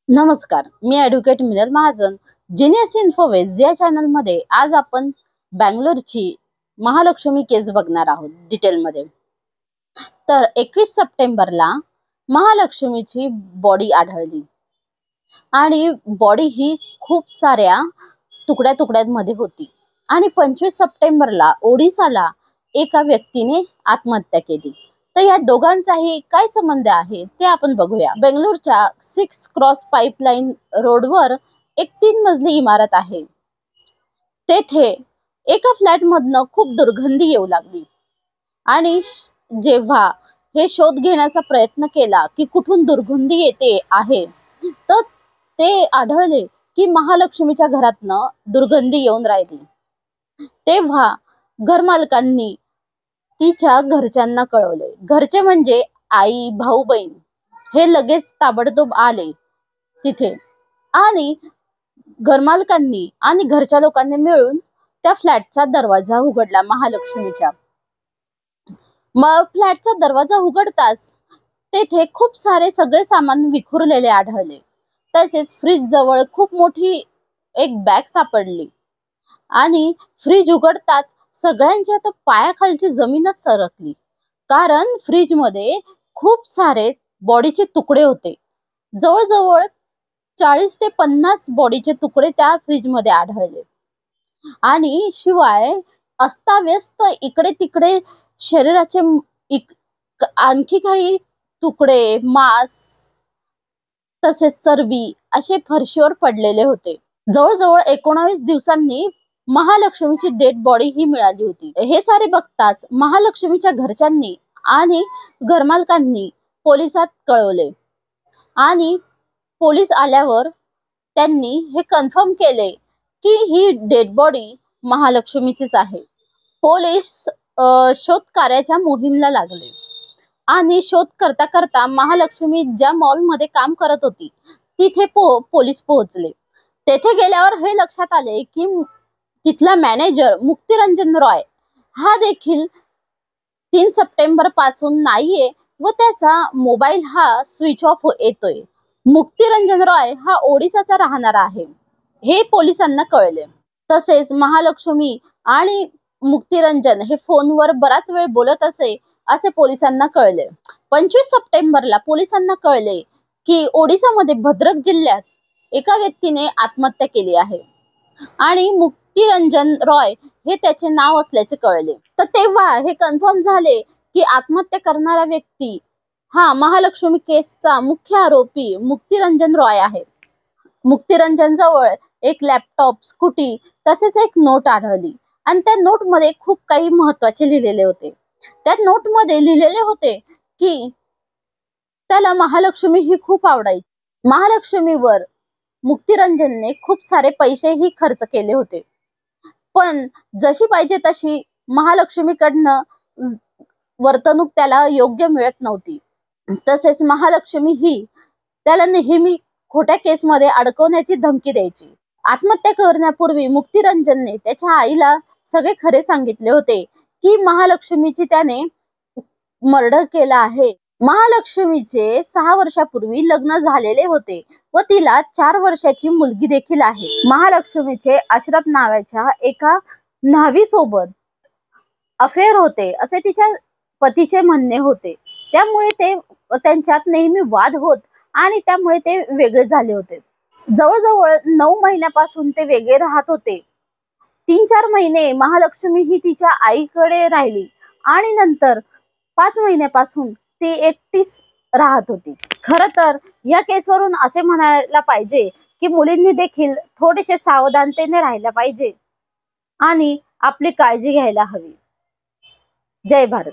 नमस्कार, मी advocate Minal Mahajan. Genius इन्फोवेज या चॅनलमध्ये आज आपण बँगलोरची महालक्ष्मी केस बघणार आहोत डिटेलमध्ये. तर 21 सप्टेंबरला महालक्ष्मीची बॉडी आढळली आणि बॉडी ही खूप साऱ्या तुकड्या तुकड्यांमध्ये होती आणि 25 सप्टेंबरला ओडिसाला एका व्यक्तीने आत्महत्या केली. तर या दोघांचाही काय संबंध आहे ते आपण बघूया. बेंगळुरूच्या 6 क्रॉस पाईपलाईन रोडवर एक 3 मजली इमारत आहे. तेथे एका फ्लॅटमधनं खूप दुर्गंधी येऊ लागली आणि जेव्हा हे शोध घेण्याचा प्रयत्न केला की कुठून दुर्गंधी येते आहे, तर ते आढळले की महालक्ष्मीच्या घरातनं दुर्गंधी येऊन राहिली. तेव्हा घरमालकांनी तिच्या घरच्यांना कळवले. घरचे म्हणजे आई, भाऊ, बहीण हे लगेच ताबडतोब आले तिथे आणि घरमालकांनी आणि घरच्या लोकांनी मिळून त्या फ्लॅटचा दरवाजा उघडला महालक्ष्मीच्या. मग फ्लॅटचा दरवाजा उघडताच तेथे खूप सारे सगळे सामान विखुरलेले आढळले. तसेच फ्रीज जवळ खूप मोठी एक बॅग सापडली आणि फ्रीज उघडताच सगळ्यांच्या तर पायाखालची जमीनच सरकली, कारण फ्रीज मध्ये खूप सारे बॉडीचे तुकडे होते. जवळजवळ 40 ते 50 बॉडीचे तुकडे त्या फ्रीज मध्ये आढळले आणि शिवाय अस्ताव्यस्त इकडे तिकडे शरीराचे आणखी काही तुकडे, मांस तसेच चरबी असे फरशीवर पडलेले होते. जवळजवळ 19 दिवसांनी महालक्ष्मीची डेड बॉडी ही मिळाली होती. हे सारे बघताच महालक्ष्मीच्या घरच्यांनी आणि घरमालकांनी पोलिसात कळवले आणि पोलीस आल्यावर त्यांनी हे कन्फर्म केले की ही डेड बॉडी महालक्ष्मीचीच आहे. पोलीस शोध कार्याच्या मोहीमला लागले आणि शोध करता करता महालक्ष्मी ज्या मॉल मध्ये काम करत होती तिथे पोलीस पोहोचले. तेथे गेल्यावर हे लक्षात आले की तिथला मॅनेजर मुक्तिरंजन रॉय हा देखील 3 सप्टेंबर पासून नाहीये व त्याचा मोबाईल हा स्विच ऑफ येतोय. मुक्तिरंजन रॉय हा ओडिसाचा राहणारा आहे हे पोलिसांना कळले. तसेच महालक्ष्मी आणि मुक्तिरंजन हे फोनवर बराच वेळ बोलत असे पोलिसांना कळले. 25 सप्टेंबरला पोलिसांना कळले की ओडिसामध्ये भद्रक जिल्ह्यात एका व्यक्तीने आत्महत्या केली आहे आणि मुक्तिरंजन रॉय हे त्याचे नाव असल्याचे कळले. तर तेव्हा हे कन्फर्म झाले की आत्महत्या करणारा व्यक्ती हा महालक्ष्मी केसचा मुख्य आरोपी मुक्तिरंजन रॉय आहे. मुक्तिरंजन जवळ एक लॅपटॉप, स्कूटी तसेच एक नोट आढळली आणि त्या नोट मध्ये खूप काही महत्त्वाचे लिहिलेले होते. त्या नोट मध्ये लिहिलेले होते की त्याला महालक्ष्मी ही खूप आवडायची. महालक्ष्मीवर मुक्तिरंजनने खूप सारे पैसेही खर्च केले होते, पण जशी पाहिजे तशी महालक्ष्मीकडनं वर्तणूक त्याला योग्य मिळत नव्हती. तसेच महालक्ष्मी ही त्याला नेहमी खोट्या केसमध्ये अडकवण्याची धमकी द्यायची. आत्महत्या करण्यापूर्वी मुक्तिरंजनने त्याच्या आईला सगळे खरे सांगितले होते की महालक्ष्मीची त्याने मर्डर केला आहे. महालक्ष्मीचे 6 वर्षापूर्वी लग्न झालेले होते व तिला 4 वर्षाची मुलगी देखील आहे. महालक्ष्मीचे अशरफ नावाच्या एका न्हावी सोबत अफेअर होते असे तिच्या पतीचे म्हणणे होते. त्यामुळे त्यांच्यात नेहमी वाद होत आणि त्यामुळे ते वेगळे झाले होते. जवळजवळ 9 महिन्यापासून ते वेगळे राहत होते. 3-4 महिने महालक्ष्मी ही तिच्या आईकडे राहिली आणि नंतर 5 महिन्यापासून ती एकटीच राहत होती. खरं तर या केसवरून असे म्हणायला पाहिजे की मुलींनी देखील थोडेसे सावधानतेने राहायला पाहिजे आणि आपली काळजी घ्यायला हवी. जय भारत.